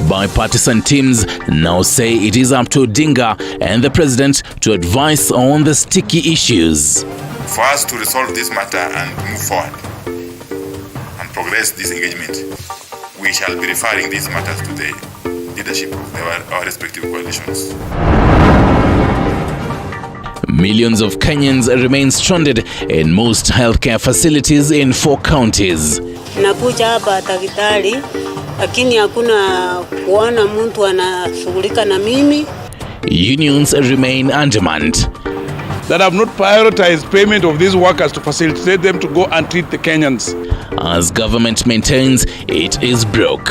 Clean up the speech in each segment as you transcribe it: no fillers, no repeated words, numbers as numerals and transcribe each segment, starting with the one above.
Bipartisan teams now say it is up to Odinga and the president to advise on the sticky issues. For us to resolve this matter and move forward and progress this engagement, we shall be referring these matters to the leadership of our respective coalitions. Millions of Kenyans remain stranded in most healthcare facilities in 4 counties. Nakuja hapa daktari, lakini hakuna kuona mtu anashughulika na mimi. Unions remain undermined. That have not prioritized payment of these workers to facilitate them to go and treat the Kenyans. As government maintains it is broke.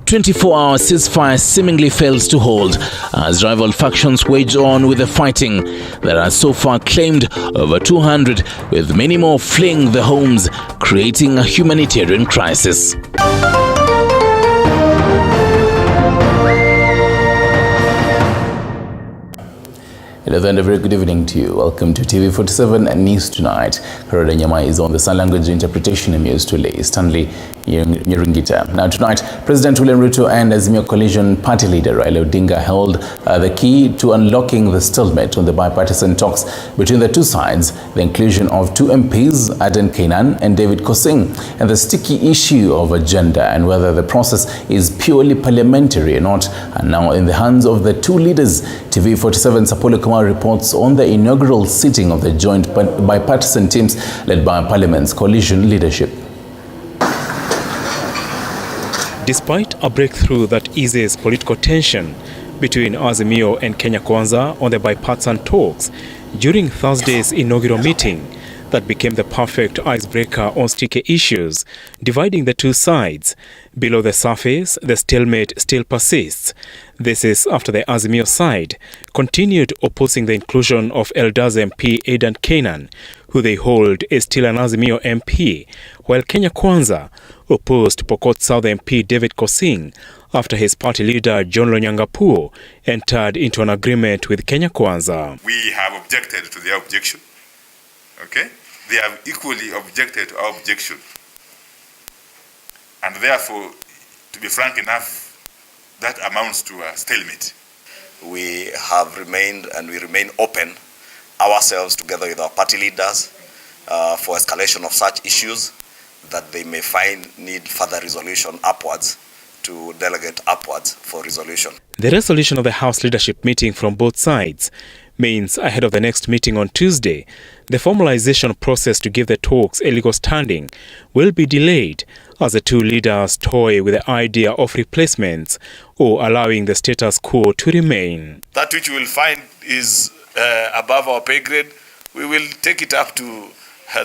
24-hour ceasefire seemingly fails to hold as rival factions wage on with the fighting. There are so far claimed over 200, with many more fleeing their homes, creating a humanitarian crisis. Hello and a very good evening to you. Welcome to TV47 News Tonight. Karada Nyama is on the sign language interpretation and news today. Stanley Nyirungita. Now tonight, President William Ruto and Azimio Coalition Party leader Raila Odinga held the key to unlocking the stalemate on the bipartisan talks between the two sides, the inclusion of 2 MPs, Aden Kainan and David Kosing, and the sticky issue of agenda and whether the process is purely parliamentary or not, and now in the hands of the 2 leaders. TV47's Apollo Kumar reports on the inaugural sitting of the joint bipartisan teams led by Parliament's coalition leadership. Despite a breakthrough that eases political tension between Azimio and Kenya Kwanza on the bipartisan talks during Thursday's inaugural meeting that became the perfect icebreaker on sticky issues dividing the two sides, below the surface, the stalemate still persists. This is after the Azimio side continued opposing the inclusion of Elders MP Aden Kainan, who they hold is still an Azimio MP, while Kenya Kwanza opposed Pokot South MP David Kosing after his party leader John Lonyangapuo entered into an agreement with Kenya Kwanza. We have objected to their objection. Okay? They have equally objected to our objection. And therefore, to be frank enough, that amounts to a stalemate. We have remained and we remain open ourselves together with our party leaders for escalation of such issues that they may find need further resolution upwards to delegate upwards for resolution. The resolution of the House leadership meeting from both sides means ahead of the next meeting on Tuesday, the formalization process to give the talks a legal standing will be delayed as the 2 leaders toy with the idea of replacements or allowing the status quo to remain. That which we will find is above our pay grade, we will take it up to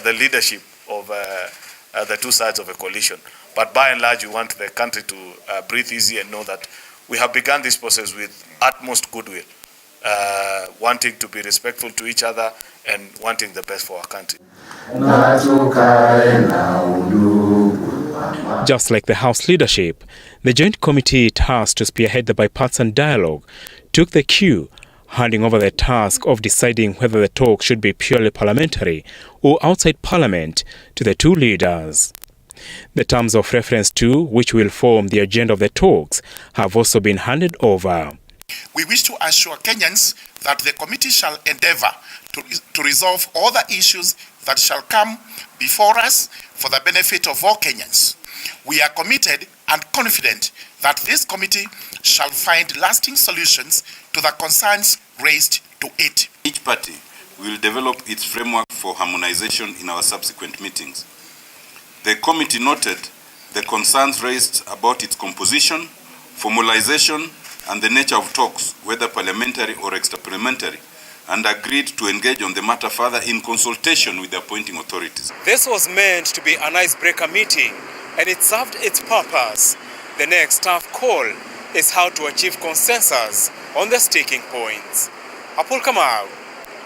the leadership of the 2 sides of a coalition. But by and large, we want the country to breathe easy and know that we have begun this process with utmost goodwill, wanting to be respectful to each other and wanting the best for our country. Just like the House leadership, the joint committee tasked to spearhead the bipartisan dialogue took the cue, handing over the task of deciding whether the talk should be purely parliamentary or outside parliament to the 2 leaders. The terms of reference to which will form the agenda of the talks have also been handed over. We wish to assure Kenyans that the committee shall endeavor to resolve all the issues that shall come before us for the benefit of all Kenyans. We are committed and confident that this committee shall find lasting solutions to the concerns raised to it. Each party will develop its framework for harmonization in our subsequent meetings. The committee noted the concerns raised about its composition, formalization, and the nature of talks, whether parliamentary or extra-parliamentary, and agreed to engage on the matter further in consultation with the appointing authorities. This was meant to be an icebreaker meeting, and it served its purpose. The next tough call is how to achieve consensus on the sticking points. Apol Kamau,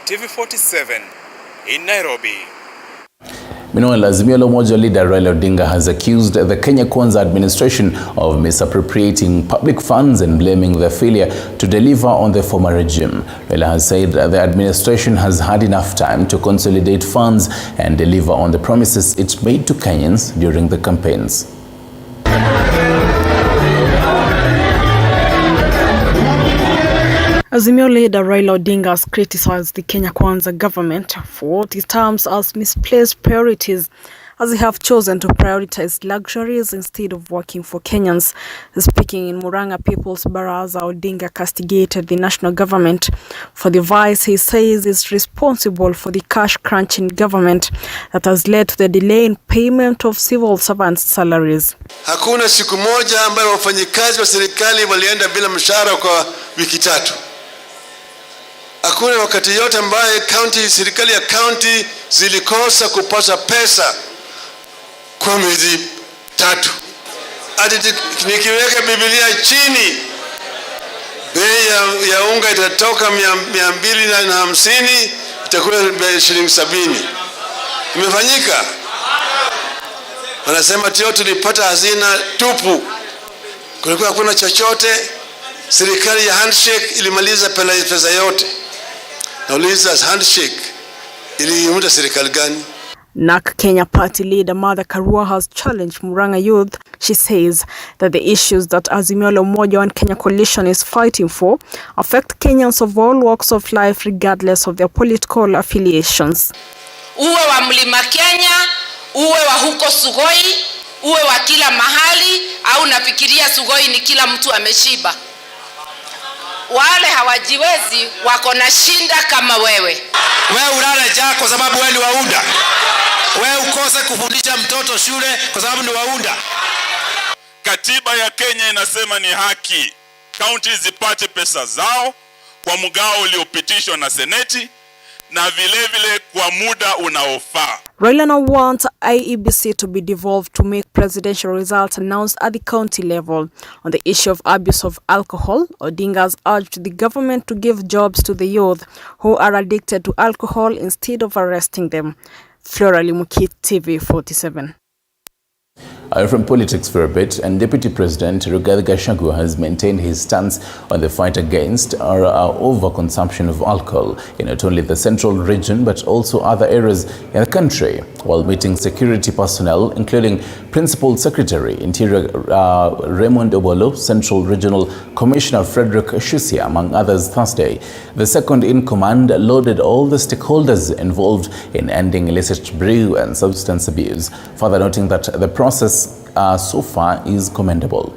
TV47 in Nairobi. Meanwhile, Azimio la Umoja leader Raila Odinga has accused the Kenya Kwanza administration of misappropriating public funds and blaming their failure to deliver on the former regime. Raila has said that the administration has had enough time to consolidate funds and deliver on the promises it made to Kenyans during the campaigns. Azimio leader Raila Odinga has criticized the Kenya Kwanza government for what he terms as misplaced priorities, as they have chosen to prioritize luxuries instead of working for Kenyans. Speaking in Murang'a People's Baraza, Odinga castigated the national government for the vice he says is responsible for the cash-crunching government that has led to the delay in payment of civil servants' salaries. Hakuna siku moja ambayo wafanyikazi wa serikali walienda bila mshahara kwa wiki tatu. Hakuna wakati yote ambaye serikali ya county zilikosa kupata pesa kwa miezi tatu. Hadi nikiweka Biblia chini, bei ya unga itatoka 250 itakuwa shilingi 70. Imefanyika? Wanasema tio tulipata hazina tupu. Kulikuwa hakuna chochote. Serikali ya handshake ilimaliza pesa yote. Nauliza handshake iliiunda serikali gani? NARC Kenya Party leader Mother Karua has challenged Murang'a youth. She says that the issues that Azimio la Umoja One Kenya coalition is fighting for affect Kenyans of all walks of life regardless of their political affiliations. Uwe wa Mlima Kenya, uwe wa huko Sugoi, uwe wa kila mahali, au nafikiria Sugoi ni kila mtu ameshiba. Wale hawajiwezi wako na shinda kama wewe. Wewe ulale njaa kwa sababu wewe ni waunda. Wewe ukose kufundisha mtoto shule kwa sababu ni waunda. Katiba ya Kenya inasema ni haki counties zipate pesa zao kwa mgao uliopitishwa na seneti na vile kwa muda unaofaa. Raila now wants IEBC to be devolved to make presidential results announced at the county level. On the issue of abuse of alcohol, Odinga has urged the government to give jobs to the youth who are addicted to alcohol instead of arresting them. Flora Limuki, TV47. From politics for a bit, and Deputy President Rigathi Gachagua has maintained his stance on the fight against overconsumption of alcohol in not only the central region but also other areas in the country, while meeting security personnel, including Principal Secretary Interior Raymond Obolo, Central Regional Commissioner Frederick Shusia, among others, Thursday. The second-in-command lauded all the stakeholders involved in ending illicit brew and substance abuse, further noting that the process so far is commendable.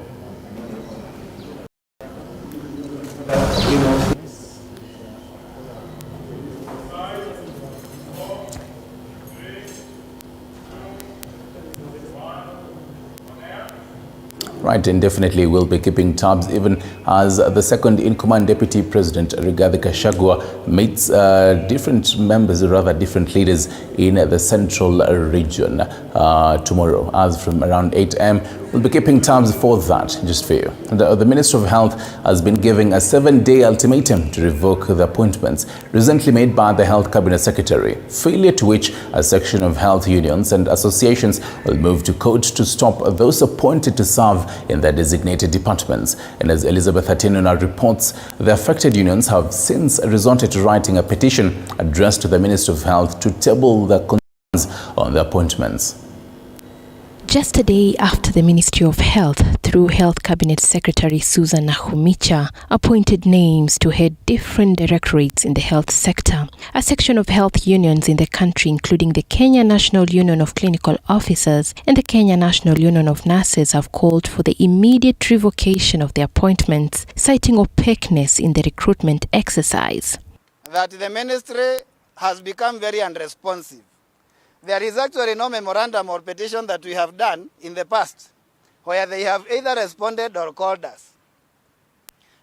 Right, and definitely we'll be keeping tabs even as the second-in-command Deputy President Rigathi Gachagua meets different members, or rather different leaders in the central region tomorrow, as from around 8 a.m. We'll be keeping tabs for that, just for you. The Minister of Health has been giving a 7-day ultimatum to revoke the appointments recently made by the Health Cabinet Secretary, failure to which a section of health unions and associations will move to court to stop those appointed to serve in their designated departments. And as Elizabeth Atenuna reports, the affected unions have since resorted to writing a petition addressed to the Minister of Health to table the concerns on the appointments. Just a day after the Ministry of Health, through Health Cabinet Secretary Susan Nakhumicha, appointed names to head different directorates in the health sector, a section of health unions in the country, including the Kenya National Union of Clinical Officers and the Kenya National Union of Nurses, have called for the immediate revocation of the appointments, citing opaqueness in the recruitment exercise. That the ministry has become very unresponsive. There is actually no memorandum or petition that we have done in the past where they have either responded or called us.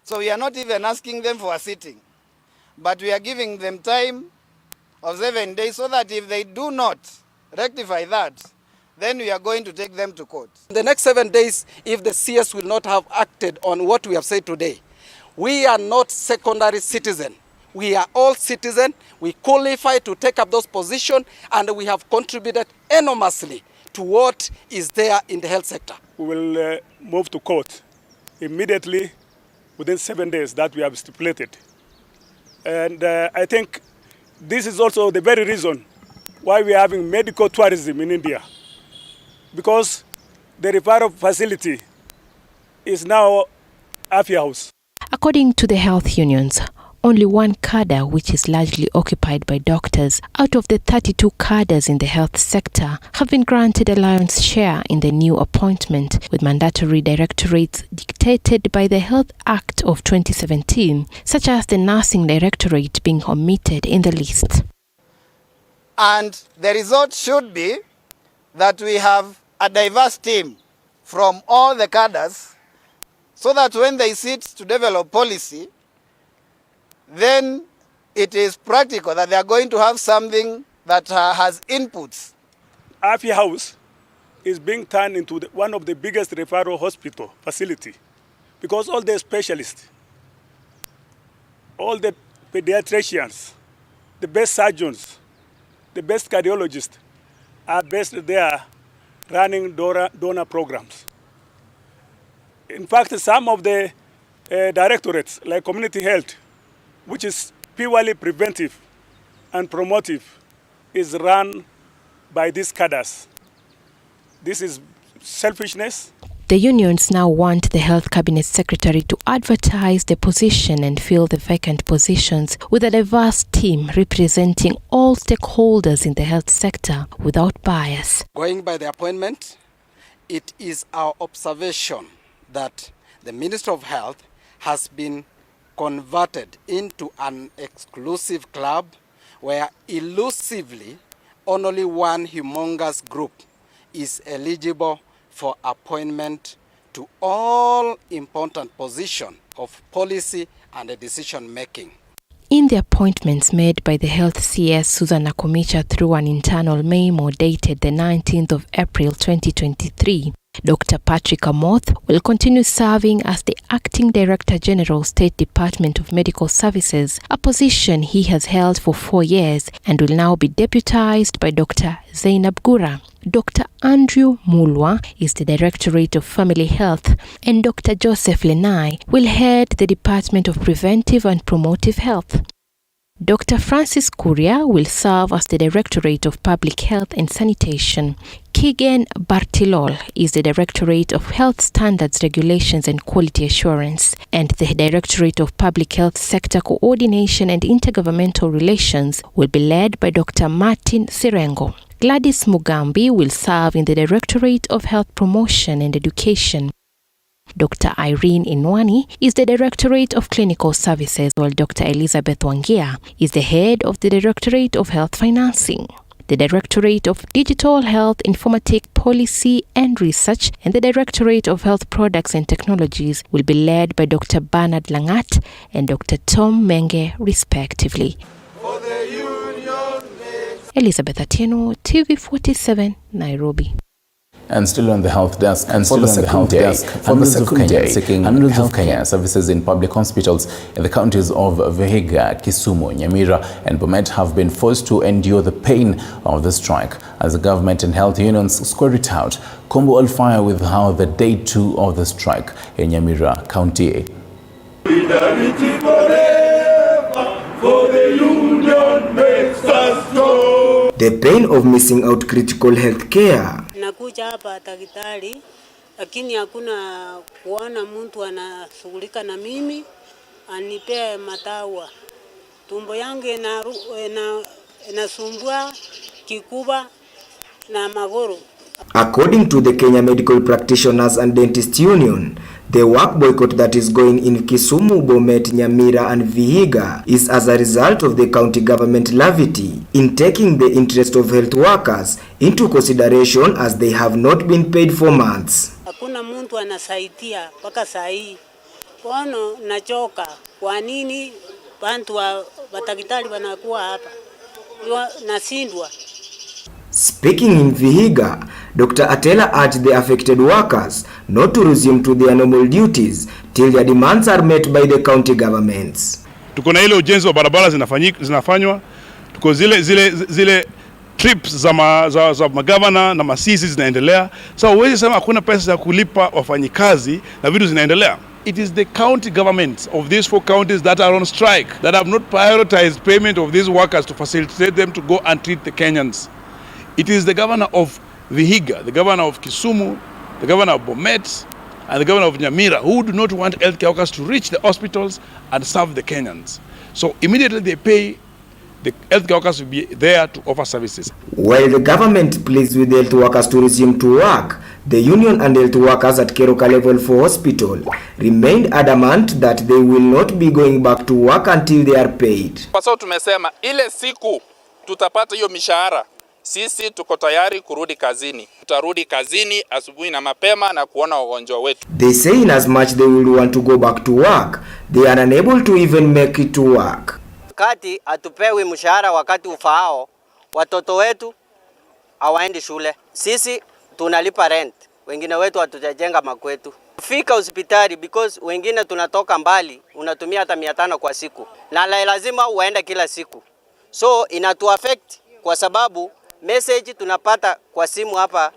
So we are not even asking them for a sitting, but we are giving them time of 7 days so that if they do not rectify that, then we are going to take them to court. The next 7 days, if the CS will not have acted on what we have said today, we are not secondary citizens. We are all citizens, we qualify to take up those positions, and we have contributed enormously to what is there in the health sector. We will move to court immediately within 7 days that we have stipulated. And I think this is also the very reason why we are having medical tourism in India, because the referral facility is now Afia House. According to the health unions, only one cadre, which is largely occupied by doctors, out of the 32 cadres in the health sector, have been granted a lion's share in the new appointment, with mandatory directorates dictated by the Health Act of 2017, such as the Nursing Directorate being omitted in the list. And the result should be that we have a diverse team from all the cadres, so that when they sit to develop policy, then it is practical that they are going to have something that has inputs. Afi House is being turned into one of the biggest referral hospital facility, because all the specialists, all the pediatricians, the best surgeons, the best cardiologists are based there running donor programs. In fact, some of the directorates, like community health, which is purely preventive and promotive, is run by these cadres. This is selfishness. The unions now want the Health Cabinet Secretary to advertise the position and fill the vacant positions with a diverse team representing all stakeholders in the health sector without bias. Going by the appointment, it is our observation that the Minister of Health has been converted into an exclusive club where elusively only one humongous group is eligible for appointment to all important positions of policy and decision making. In the appointments made by the Health CS Susan Nakhumicha through an internal memo dated the 19th of April 2023, Dr. Patrick Amoth will continue serving as the Acting Director General, State Department of Medical Services, a position he has held for 4 years, and will now be deputized by Dr. Zainab Gura. Dr. Andrew Mulwa is the Directorate of Family Health, and Dr. Joseph Lenai will head the Department of Preventive and Promotive Health. Dr. Francis Kuria will serve as the Directorate of Public Health and Sanitation. Keegan Bartilol is the Directorate of Health Standards, Regulations and Quality Assurance, and the Directorate of Public Health Sector Coordination and Intergovernmental Relations will be led by Dr. Martin Sirengo. Gladys Mugambi will serve in the Directorate of Health Promotion and Education. Dr. Irene Inwani is the Directorate of Clinical Services, while Dr. Elizabeth Wangia is the head of the Directorate of Health Financing. The Directorate of Digital Health, Informatic Policy and Research, and the Directorate of Health Products and Technologies will be led by Dr. Bernard Langat and Dr. Tom Menge, respectively. Elizabeth Atieno, TV47, Nairobi. And still on the health desk, hundreds of Kenyans seeking health care services in public hospitals in the counties of Vihiga, Kisumu, Nyamira and Bomet have been forced to endure the pain of the strike as the government and health unions square it out. Combo all fire with how the day 2 of the strike in Nyamira County. The pain of missing out critical health care. Nakuja hapa daktari, lakini hakuna kuona mtu anashughulika na mimi anipee madawa. Tumbo yangu inasumbua kikuba na magoro. According to the Kenya Medical Practitioners and Dentists Union, the work boycott that is going in Kisumu, Bomet, Nyamira and Vihiga is as a result of the county government levity in taking the interest of health workers into consideration as they have not been paid for months. Hakuna mtu anasaidia mpaka saa hii. Kono nachoka. Kwa nini bantu wa daktari wanakuwa hapa? Nasindwa. Speaking in Vihiga, Dr. Atela urged the affected workers not to resume to their normal duties till their demands are met by the county governments. Tuko na ile ujenzi wa barabara zinafanywa, tuko zile trips za magavana na masisi zinaendelea. So huwezi sema hakuna pesa za kulipa wafanyikazi na vitu zinaendelea. It is the county governments of these 4 counties that are on strike that have not prioritized payment of these workers to facilitate them to go and treat the Kenyans. It is the governor of Vihiga, the governor of Kisumu, the governor of Bomet, and the governor of Nyamira who do not want healthcare workers to reach the hospitals and serve the Kenyans. So immediately they pay, the health workers will be there to offer services. While the government pleads with the health workers to resume to work, the union and health workers at Keroka Level 4 Hospital remained adamant that they will not be going back to work until they are paid. Kwa sababu tumesema ile siku tutapata hiyo mishahara, sisi tuko tayari kurudi kazini. Tutarudi kazini asubuhi na mapema na kuona wagonjwa wetu. They say in as much they will want to go back to work, they are unable to even make it to work. Wakati atupewi mshahara wakati ufaao, watoto wetu hawaendi shule. Sisi tunalipa rent, wengine wetu hatujajenga makwetu. Fika hospitali because wengine tunatoka mbali, unatumia hata 500 kwa siku. Na lazima uende kila siku. So inatu affect kwa sababu message tunapata kwa simu hapa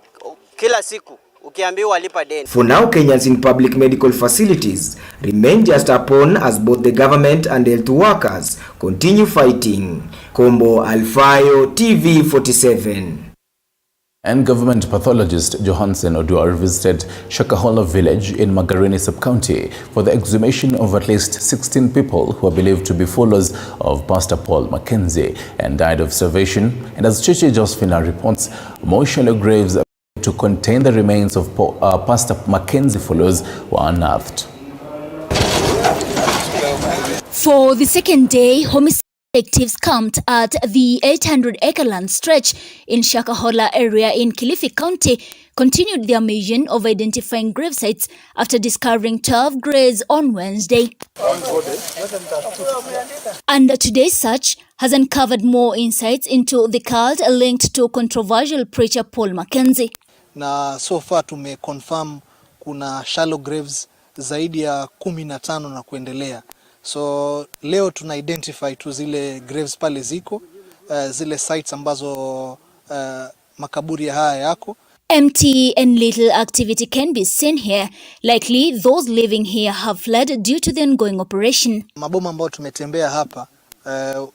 kila siku. Ukiambiwa lipa deni. For now, Kenyans in public medical facilities remain just a pawn as both the government and health workers continue fighting. Kombo Alfayo, TV47. And government pathologist Johansen Oduor visited Shakahola village in Magarini sub-county for the exhumation of at least 16 people who are believed to be followers of Pastor Paul Mackenzie and died of starvation. And as Chichi Josephina reports, more shallow graves to contain the remains of Pastor Mackenzie followers were unearthed. For the second day, homicide detectives camped at the 800-acre land stretch in Shakahola area in Kilifi County continued their mission of identifying grave sites after discovering 12 graves on Wednesday. And today's search has uncovered more insights into the cult linked to controversial preacher Paul Mackenzie. Na so far tumeconfirm kuna shallow graves zaidi ya 15 na kuendelea. So leo tuna identify tu zile graves pale ziko, zile sites ambazo makaburi haya yako. Empty and little activity can be seen here. Likely those living here have fled due to the ongoing operation. Maboma ambao tumetembea hapa,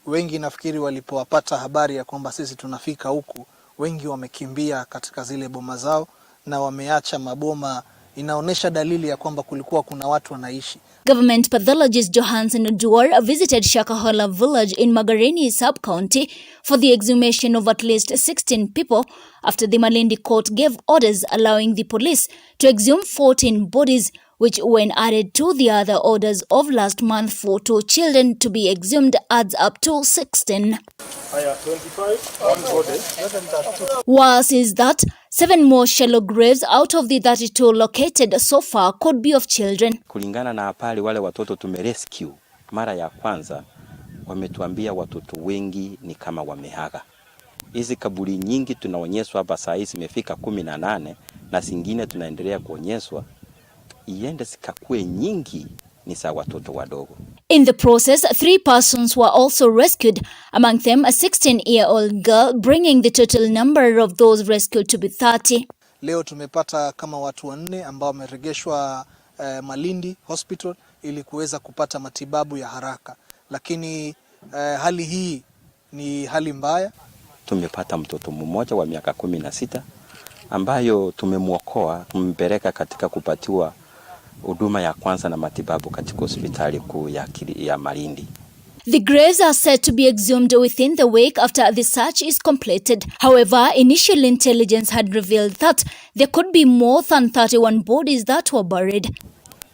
wengi nafikiri walipowapata habari ya kwamba sisi tunafika huku, wengi wamekimbia katika zile boma zao na wameacha maboma. Inaonesha dalili ya kwamba kulikuwa kuna watu wanaishi. Government pathologist Johansen Oduor visited Shakahola village in Magarini sub-county for the exhumation of at least 16 people after the Malindi court gave orders allowing the police to exhume 14 bodies, which when added to the other orders of last month for 2 children to be exhumed adds up to 16. Worse is that 7 more shallow graves out of the 32 located so far could be of children. Kulingana na pale wale watoto tumerescue mara ya kwanza, wametuambia watoto wengi ni kama wamehaga. Hizi kaburi nyingi tunaonyeshwa hapa saa hizi zimefika 18 na zingine tunaendelea kuonyeshwa. Iende zikakue nyingi ni za watoto wadogo. In the process, 3 persons were also rescued, among them a 16-year-old girl, bringing the total number of those rescued to be 30. Leo tumepata kama watu 4 ambao wamerejeshwa Malindi Hospital ili kuweza kupata matibabu ya haraka. Lakini hali hii ni hali mbaya. Tumepata mtoto mmoja wa miaka 16 ambayo tumemwokoa, tumpeleka katika kupatiwa huduma ya kwanza na matibabu katika hospitali kuu ya Malindi. The graves are said to be exhumed within the week after the search is completed. However, initial intelligence had revealed that there could be more than 31 bodies that were buried.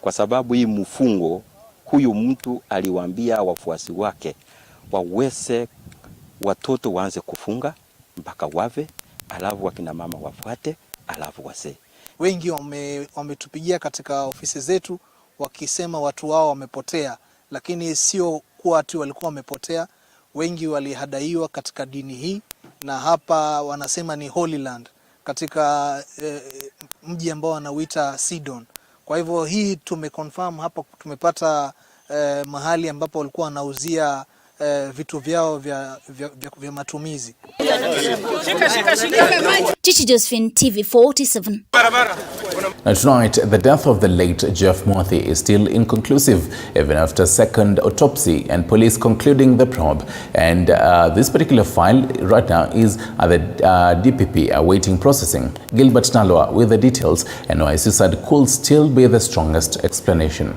Kwa sababu hii mfungo, huyu mtu aliwaambia wafuasi wake waweze watoto waanze kufunga mpaka wave, alafu wakina mama wafuate, alafu wazee. Wengi wametupigia katika ofisi zetu wakisema watu wao wamepotea, lakini sio kuwa ati walikuwa wamepotea. Wengi walihadaiwa katika dini hii, na hapa wanasema ni Holy Land katika mji ambao wanauita Sudan. Kwa hivyo hii tumeconfirm hapa, tumepata mahali ambapo walikuwa wanauzia vitu vyao vya matumizi. Chichi Josephine, TV47. Now tonight, the death of the late Jeff Mwathi is still inconclusive, even after second autopsy and police concluding the probe. And this particular file right now is at the DPP awaiting processing. Gilbert Nalwa with the details, and why suicide could still be the strongest explanation.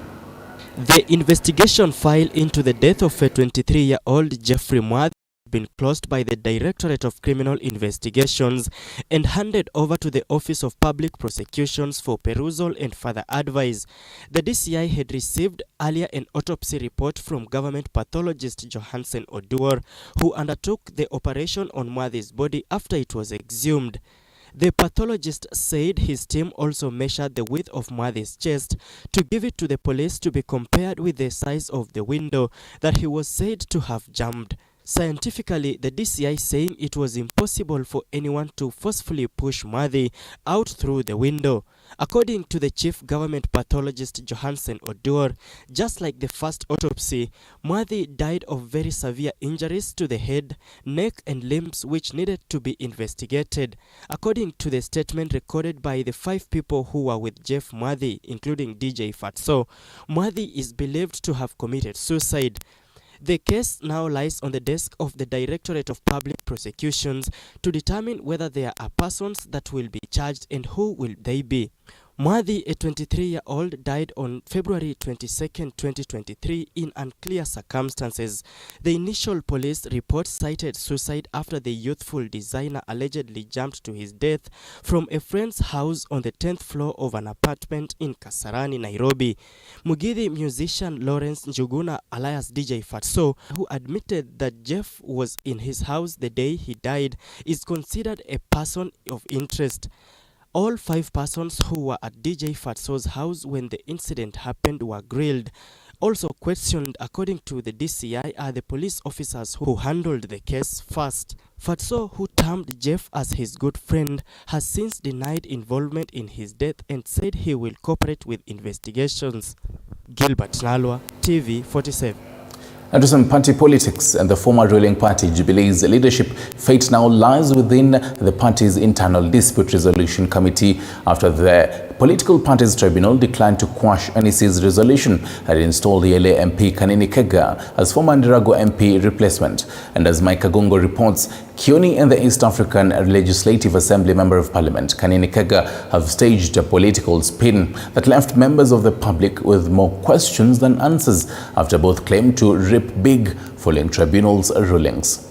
The investigation file into the death of a 23-year-old Jeffrey Mwathi been closed by the Directorate of Criminal Investigations and handed over to the Office of Public Prosecutions for perusal and further advice. The DCI had received earlier an autopsy report from government pathologist Johansen Oduor, who undertook the operation on Mwathi's body after it was exhumed. The pathologist said his team also measured the width of Mwathi's chest to give it to the police to be compared with the size of the window that he was said to have jumped. Scientifically, the DCI saying it was impossible for anyone to forcefully push Mwathi out through the window. According to the chief government pathologist Johansen Oduor, just like the first autopsy, Mwathi died of very severe injuries to the head, neck and limbs which needed to be investigated. According to the statement recorded by the 5 people who were with Jeff Mwathi, including DJ Fatso, Mwathi is believed to have committed suicide. The case now lies on the desk of the Directorate of Public Prosecutions to determine whether there are persons that will be charged and who will they be. Mwathi, a 23-year-old, died on February 22, 2023 in unclear circumstances. The initial police report cited suicide after the youthful designer allegedly jumped to his death from a friend's house on the 10th floor of an apartment in Kasarani, Nairobi. Mugithi musician Lawrence Njuguna, alias DJ Fatso, who admitted that Jeff was in his house the day he died, is considered a person of interest. All 5 persons who were at DJ Fatso's house when the incident happened were grilled. Also questioned, according to the DCI, are the police officers who handled the case first. Fatso, who termed Jeff as his good friend, has since denied involvement in his death and said he will cooperate with investigations. Gilbert Nalwa, TV47. And to some party politics, and the former ruling party Jubilee's leadership fate now lies within the party's internal dispute resolution committee after the Political Parties Tribunal declined to quash NEC's resolution that installed the LA MP Kanini Kega as former Ndirago MP replacement. And as Mike Kagongo reports, Kioni and the East African Legislative Assembly Member of Parliament Kanini Kega have staged a political spin that left members of the public with more questions than answers after both claimed to rip big following tribunal's rulings.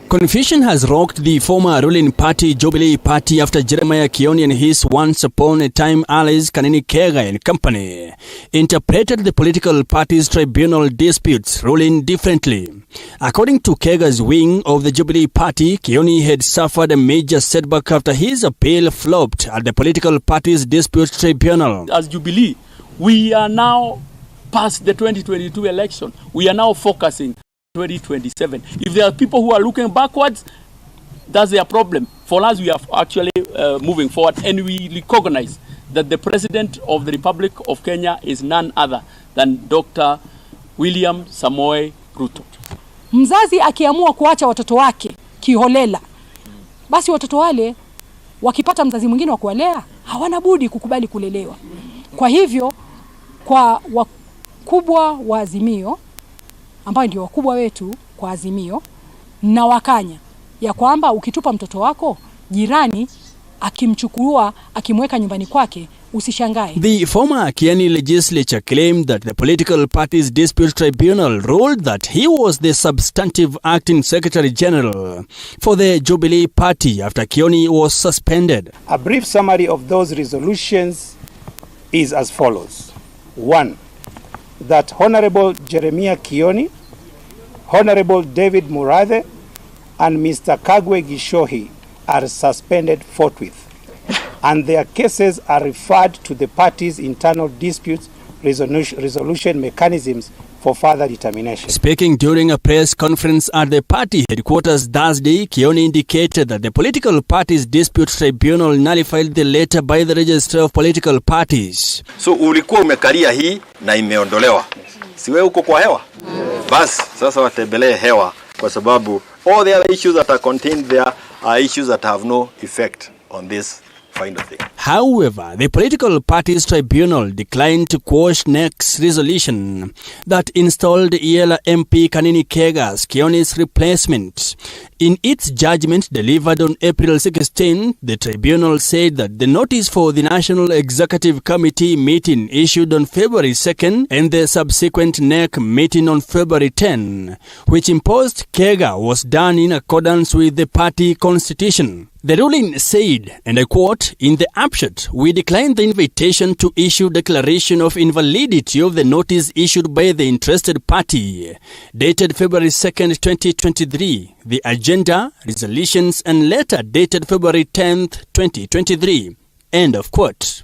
Confusion has rocked the former ruling party Jubilee Party after Jeremiah Kioni and his once upon a time allies Kanini Kega and company interpreted the political party's tribunal disputes ruling differently. According to Kega's wing of the Jubilee Party, Kioni had suffered a major setback after his appeal flopped at the political party's dispute tribunal. As Jubilee, we are now past the 2022 election. We are now focusing 2027. If there are people who are looking backwards, that's their problem. For us, we are actually moving forward, and we recognize that the President of the Republic of Kenya is none other than Dr. William Samoei Ruto. Mzazi akiamua kuacha watoto wake kiholela, basi watoto wale wakipata mzazi mwingine wa kuwalea, hawana budi kukubali kulelewa. Kwa hivyo, kwa wakubwa wa Azimio, ambao ndio wakubwa wetu kwa Azimio, na wakanya ya kwamba ukitupa mtoto wako, jirani akimchukua akimweka nyumbani kwake, usishangae. The former Kieni legislature claimed that the political party's dispute tribunal ruled that he was the substantive acting secretary general for the Jubilee Party after Kioni was suspended. A brief summary of those resolutions is as follows. 1. That Honorable Jeremiah Kioni, Honorable David Murathe, and Mr. Kagwe Gishohi are suspended forthwith, and their cases are referred to the party's internal dispute resolution mechanisms for further determination. Speaking during a press conference at the party headquarters Thursday, Kioni indicated that the political party's dispute tribunal nullified the letter by the Register of Political Parties. So ulikuwa umekalia hii na imeondolewa. Siwe uko kwa hewa? Bas, sasa watembelee hewa kwa sababu all the other issues that are contained there are issues that have no effect on this final thing. However, the political parties tribunal declined to quash next resolution that installed ELA MP Kanini Kega as Kioni's replacement. In its judgment delivered on April 16, the tribunal said that the notice for the National Executive Committee meeting issued on February 2nd and the subsequent NEC meeting on February 10, which imposed Kega, was done in accordance with the party constitution. The ruling said, and I quote, "In the upshot, we decline the invitation to issue declaration of invalidity of the notice issued by the interested party, dated February 2nd, 2023, the agenda, resolutions, and letter dated February 10th, 2023. End of quote.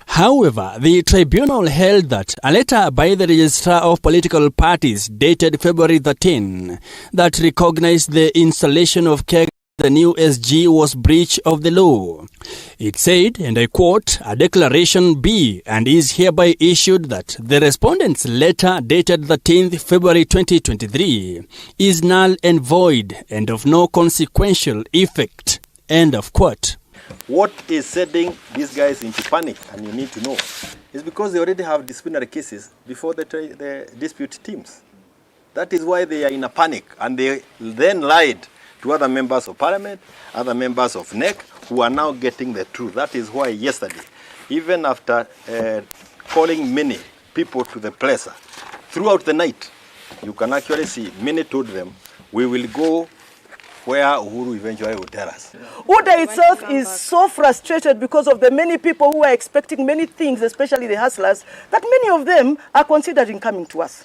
However, the tribunal held that a letter by the Registrar of Political Parties dated February 13 that recognized the installation of Kega, the new SG, was breach of the law. It said, and I quote, "A declaration be and is hereby issued that the respondent's letter dated 13th February 2023 is null and void and of no consequential effect." End of quote. What is setting these guys into panic, and you need to know, is because they already have disciplinary cases before the dispute teams. That is why they are in a panic, and they then lied to other members of parliament, other members of NEC, who are now getting the truth. That is why yesterday, even after calling many people to the plaza, throughout the night, you can actually see many told them, we will go where Uhuru eventually will tell us. UDA itself is so frustrated because of the many people who are expecting many things, especially the hustlers, that many of them are considering coming to us.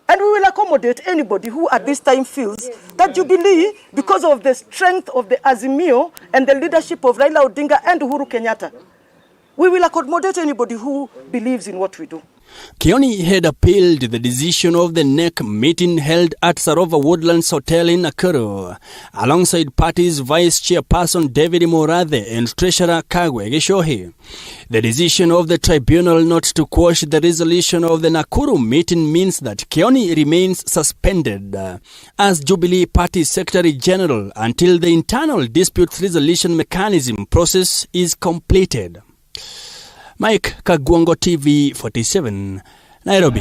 And we will accommodate anybody who at this time feels that Jubilee, because of the strength of the Azimio and the leadership of Raila Odinga and Uhuru Kenyatta, we will accommodate anybody who believes in what we do. Kioni had appealed the decision of the NEC meeting held at Sarova Woodlands Hotel in Nakuru, alongside party's Vice Chairperson David Mwathi and Treasurer Kagwe Gishohi. The decision of the tribunal not to quash the resolution of the Nakuru meeting means that Kioni remains suspended as Jubilee Party Secretary General until the internal dispute resolution mechanism process is completed. Mike Kagwango, TV47, Nairobi.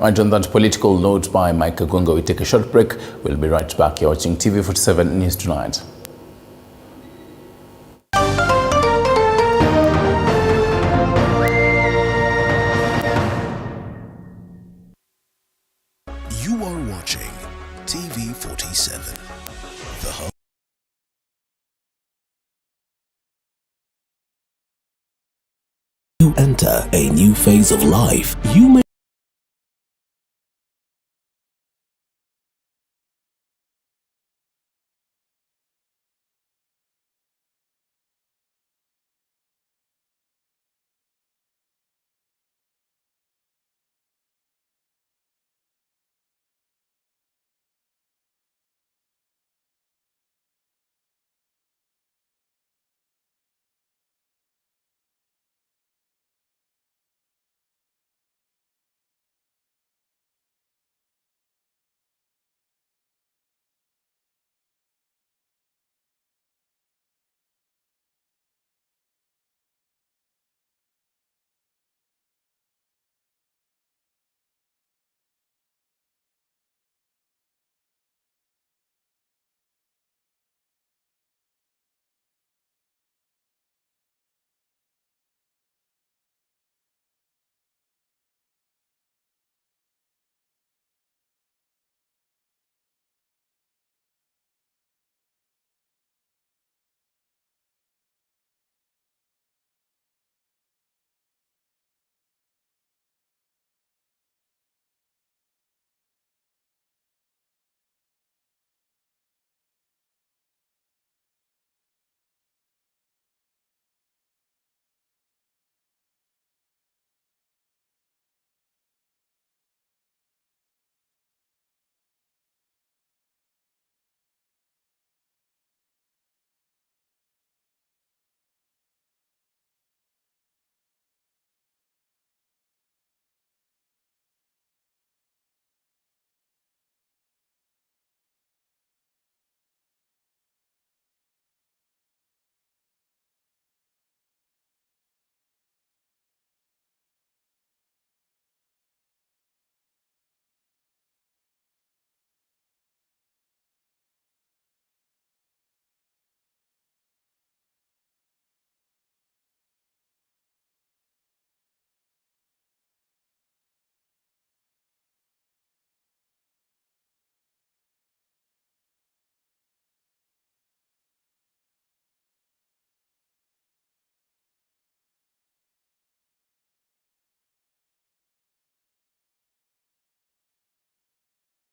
Right, on that political note by Mike Kagwango, we take a short break. We'll be right back. You're watching TV47 News Tonight. You are watching TV47, the hub. You enter a new phase of life. You may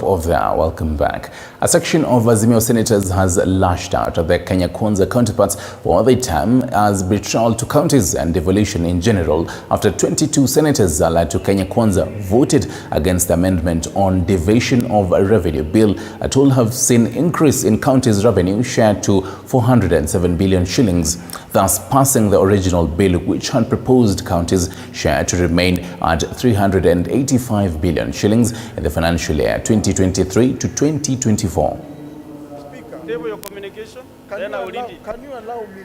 Of there, welcome back. A section of Azimio senators has lashed out at their Kenya Kwanza counterparts for what they term as betrayal to counties and devolution in general after 22 senators allied to Kenya Kwanza voted against the amendment on deviation of a revenue bill that will have seen increase in counties' revenue share to 407 billion shillings, thus passing the original bill which had proposed counties' share to remain at 385 billion shillings in the financial year 2023 to 2024. Table your communication, then I will read it. Can you allow me?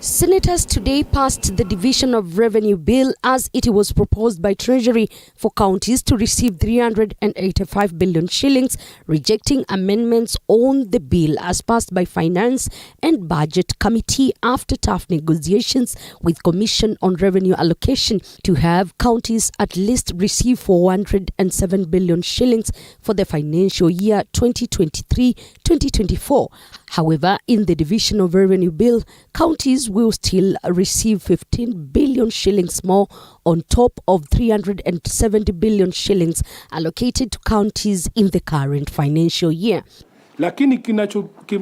Senators today passed the Division of Revenue Bill as it was proposed by Treasury for counties to receive 385 billion shillings, rejecting amendments on the bill as passed by Finance and Budget Committee after tough negotiations with Commission on Revenue Allocation to have counties at least receive 407 billion shillings for the financial year 2023-2024. However, in the Division of Revenue Bill, counties will still receive 15 billion shillings more on top of 370 billion shillings allocated to counties in the current financial year. Lakini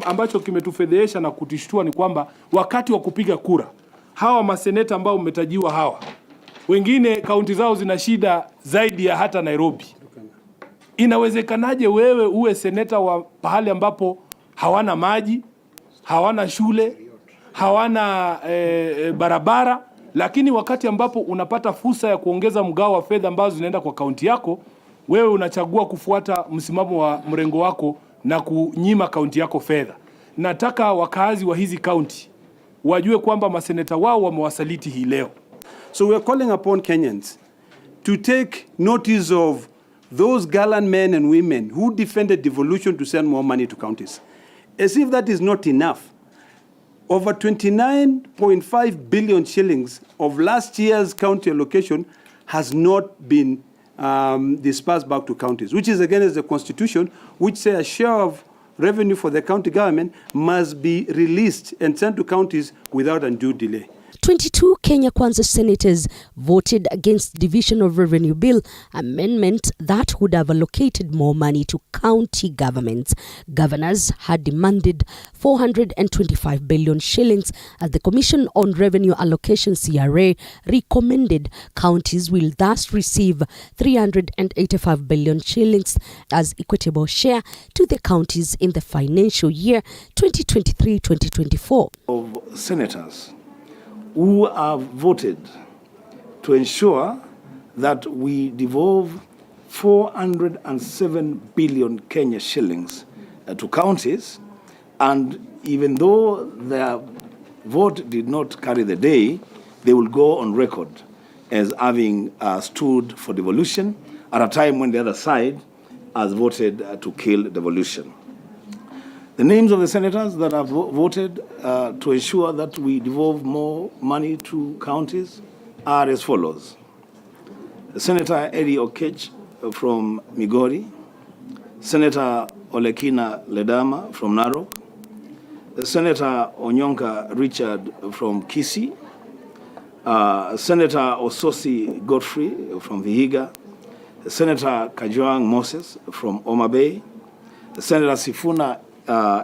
ambacho kimetufedhesha na kutishtua ni kwamba wakati wa kupiga kura, hawa maseneta ambao umetajiwa hawa, wengine kaunti zao zina shida zaidi ya hata Nairobi. Inawezekanaje wewe uwe seneta wa pahali ambapo hawana maji, hawana shule, hawana barabara, lakini wakati ambapo unapata fursa ya kuongeza mgao wa fedha ambazo zinaenda kwa kaunti yako, wewe unachagua kufuata msimamo wa mrengo wako na kunyima kaunti yako fedha. Nataka wakazi wa hizi kaunti wajue kwamba maseneta wao wamewasaliti hii leo. So we are calling upon Kenyans to take notice of those gallant men and women who defended devolution to send more money to counties. As if that is not enough, over 29.5 billion shillings of last year's county allocation has not been dispersed back to counties, which is against the Constitution, which says a share of revenue for the county government must be released and sent to counties without undue delay. 22 Kenya Kwanza senators voted against Division of Revenue Bill amendment that would have allocated more money to county governments. Governors had demanded 425 billion shillings as the Commission on Revenue Allocation CRA recommended counties will thus receive 385 billion shillings as equitable share to the counties in the financial year 2023-2024. Of senators who have voted to ensure that we devolve 407 billion Kenya shillings to counties, and even though their vote did not carry the day, they will go on record as having stood for devolution at a time when the other side has voted to kill devolution. The names of the senators that have voted to ensure that we devolve more money to counties are as follows. Senator Eddie Okech from Migori, Senator Olekina Ledama from Narok, Senator Onyonka Richard from Kisii, Senator Ososi Godfrey from Vihiga, Senator Kajwang Moses from Homa Bay, Senator Sifuna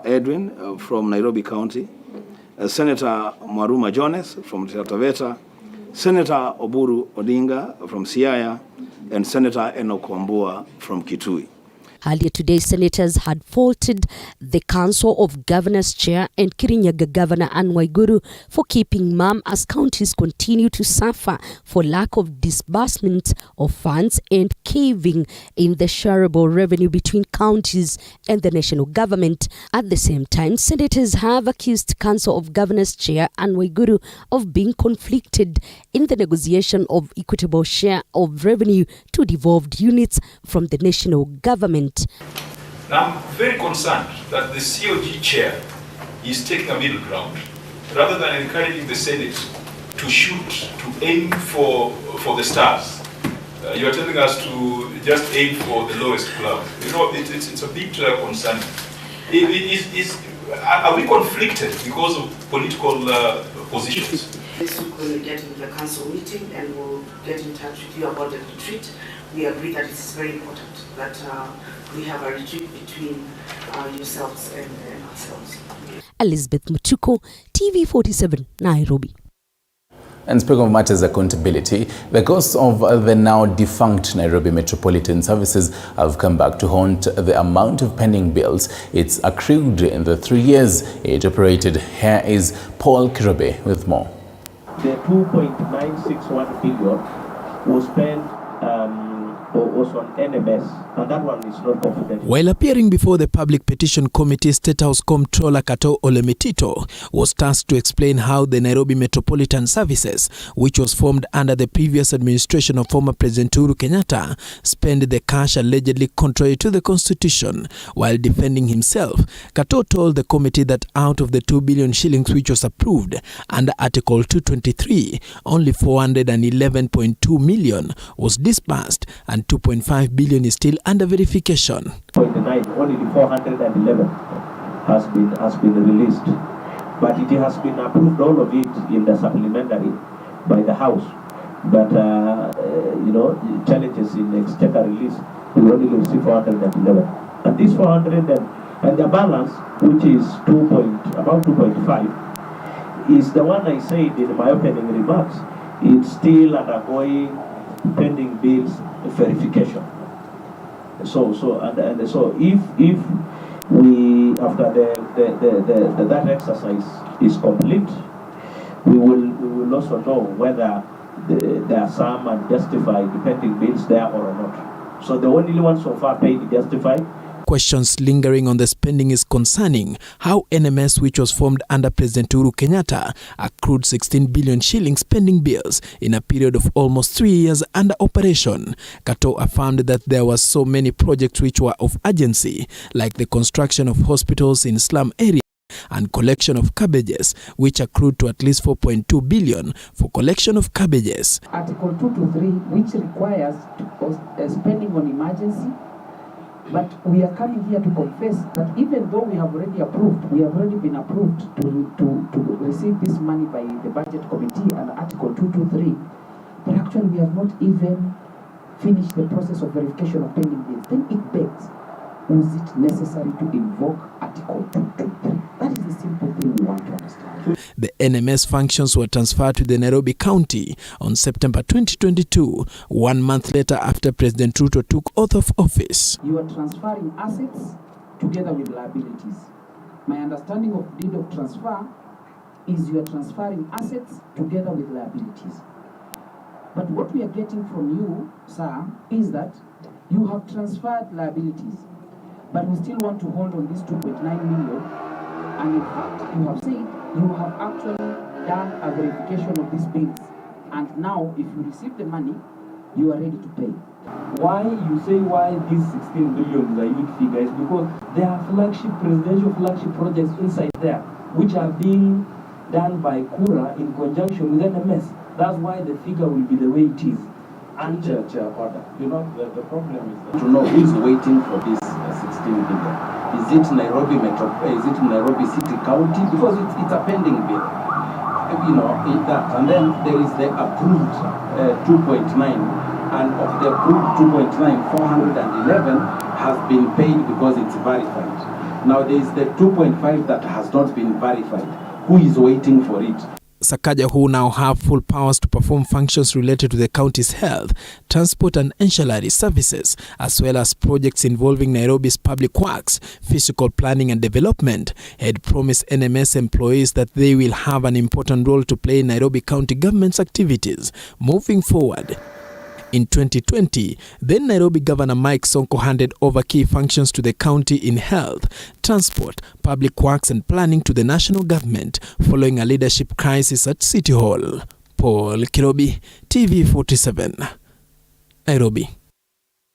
Edwin from Nairobi County, Senator Mwaruma Jones from Taveta, Senator Oburu Odinga from Siaya, and Senator Enoch Wambua from Kitui. Earlier today, senators had faulted the Council of Governors Chair and Kirinyaga Governor Anne Waiguru for keeping mum as counties continue to suffer for lack of disbursement of funds and caving in the shareable revenue between counties and the national government. At the same time, senators have accused Council of Governors Chair Anne Waiguru of being conflicted in the negotiation of equitable share of revenue to devolved units from the national government. Now, I'm very concerned that the COG chair is taking a middle ground. Rather than encouraging the Senate to shoot, to aim for the stars, you are telling us to just aim for the lowest cloud. You know, it's a bit concerning. Are we conflicted because of political positions? This week when we get into the council meeting and we'll get in touch with you about the retreat, we agree that it's very important that we have a retreat between yourselves and ourselves. Elizabeth Mutuko, TV47, Nairobi. And speaking of matters accountability, the costs of the now defunct Nairobi Metropolitan Services have come back to haunt the amount of pending bills it's accrued in the 3 years it operated. Here is Paul Kirobe with more. The 2.961 billion was spent was on NMS, and that one is not confidential. While appearing before the Public Petition Committee, State House Comptroller Kato Olemitito was tasked to explain how the Nairobi Metropolitan Services, which was formed under the previous administration of former President Uhuru Kenyatta, spent the cash allegedly contrary to the Constitution. While defending himself, Kato told the committee that out of the 2 billion shillings which was approved under Article 223, only 411.2 million was disbursed and 2.5 billion is still under verification. 0.9, only the 411 has been released, but it has been approved, all of it in the supplementary by the House. But challenges in exchequer release, we only receive 411, and this 400 and the balance, which is about 2.5, is the one I said in my opening remarks. It's still undergoing pending bills verification. So if we, after that exercise is complete, we will also know whether there are some unjustified pending bills there or not. So the only one so far paid justified. Questions lingering on the spending is concerning how NMS, which was formed under President Uhuru Kenyatta, accrued 16 billion shillings pending bills in a period of almost 3 years under operation. Kato affirmed that there were so many projects which were of urgency, like the construction of hospitals in slum areas and collection of cabbages, which accrued to at least 4.2 billion for collection of cabbages. Article 223, which requires spending on emergency. But we are coming here to confess that even though we have already been approved to receive this money by the Budget Committee and Article 223, but actually we have not even finished the process of verification of pending bills. Then it begs, was it necessary to invoke Article 223? That is the simple thing we want to understand. The NMS functions were transferred to the Nairobi County on September 2022, 1 month later after President Ruto took oath of office. You are transferring assets together with liabilities. My understanding of deed of transfer is you are transferring assets together with liabilities. But what we are getting from you, sir, is that you have transferred liabilities, but we still want to hold on this 2.9 million. And in fact, you have said you have actually done a verification of these bills. And now, if you receive the money, you are ready to pay. Why you say why these 16 billion is a huge figure is because there are presidential flagship projects inside there, which are being done by Kura in conjunction with NMS. That's why the figure will be the way it is. And Chair, order. The problem is to know who is waiting for this 16 billion. Is it Nairobi Metro? Is it Nairobi City County? Because it's a pending bill. And then there is the approved 2.9, and of the approved 2.9, 411 has been paid because it's verified. Now there is the 2.5 that has not been verified. Who is waiting for it? Sakaja, who now have full powers to perform functions related to the county's health, transport and ancillary services, as well as projects involving Nairobi's public works, physical planning and development, had promised NMS employees that they will have an important role to play in Nairobi County government's activities moving forward. In 2020, then Nairobi Governor Mike Sonko handed over key functions to the county in health, transport, public works and planning to the national government following a leadership crisis at City Hall. Paul Kirobi, TV47, Nairobi.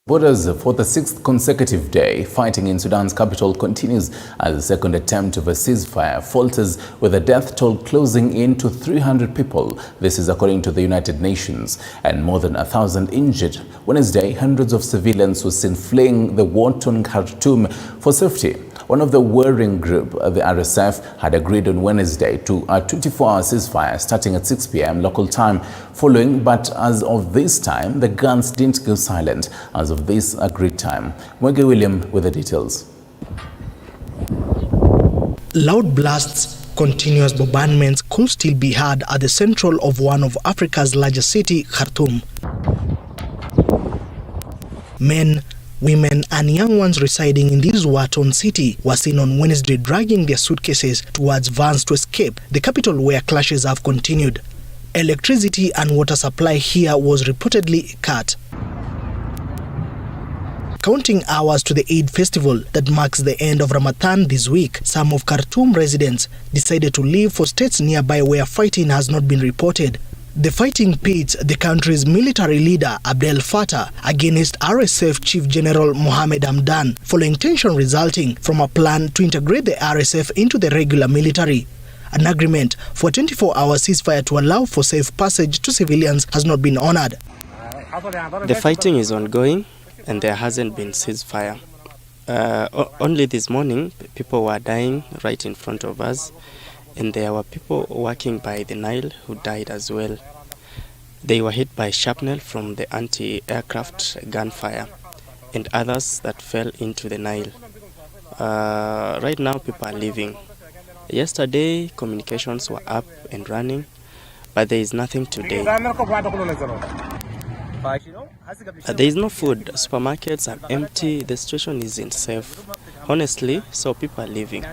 Borders for the 6th consecutive day, fighting in Sudan's capital continues as the second attempt of a ceasefire falters, with the death toll closing in to 300 people. This is according to the United Nations, and more than 1,000 injured. Wednesday, hundreds of civilians were seen fleeing the war-torn Khartoum for safety. One of the warring group, the RSF, had agreed on Wednesday to a 24-hour ceasefire starting at 6 p.m. local time following, but as of this time, the guns didn't go silent as of this agreed time. Mwege William with the details. Loud blasts, continuous bombardments could still be heard at the central of one of Africa's largest city, Khartoum. Men, women and young ones residing in this war-torn city were seen on Wednesday dragging their suitcases towards vans to escape the capital, where clashes have continued. Electricity and water supply here was reportedly cut. Counting hours to the Eid festival that marks the end of Ramadan this week, some of Khartoum residents decided to leave for states nearby where fighting has not been reported. The fighting pits the country's military leader Abdel Fattah against RSF Chief General Mohamed Hamdan, following tension resulting from a plan to integrate the RSF into the regular military. An agreement for a 24-hour ceasefire to allow for safe passage to civilians has not been honored. The fighting is ongoing and there hasn't been ceasefire. Only this morning, people were dying right in front of us, and there were people walking by the Nile who died as well. They were hit by shrapnel from the anti-aircraft gunfire and others that fell into the Nile. Right now, people are leaving. Yesterday, communications were up and running, but there is nothing today. There is no food. Supermarkets are empty. The situation isn't safe, honestly, so people are leaving.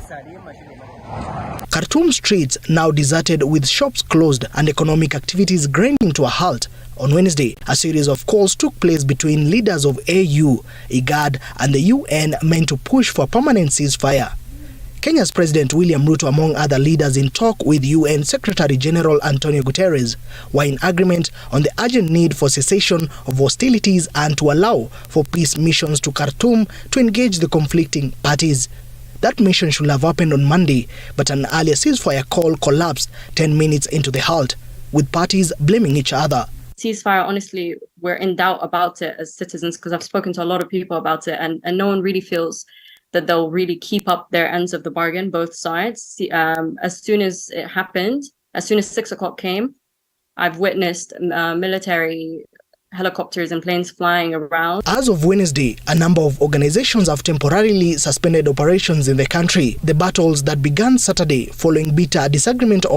Khartoum streets now deserted with shops closed and economic activities grinding to a halt. On Wednesday, a series of calls took place between leaders of AU, IGAD and the UN meant to push for a permanent ceasefire. Kenya's President William Ruto, among other leaders in talk with UN Secretary General Antonio Guterres, were in agreement on the urgent need for cessation of hostilities and to allow for peace missions to Khartoum to engage the conflicting parties. That mission should have happened on Monday, but an earlier ceasefire call collapsed 10 minutes into the halt, with parties blaming each other. Ceasefire, honestly, we're in doubt about it as citizens because I've spoken to a lot of people about it, and no one really feels that they'll really keep up their ends of the bargain, both sides. As soon as it happened, as soon as 6 o'clock came, I've witnessed military helicopters and planes flying around. As of Wednesday, a number of organizations have temporarily suspended operations in the country. The battles that began Saturday following bitter disagreement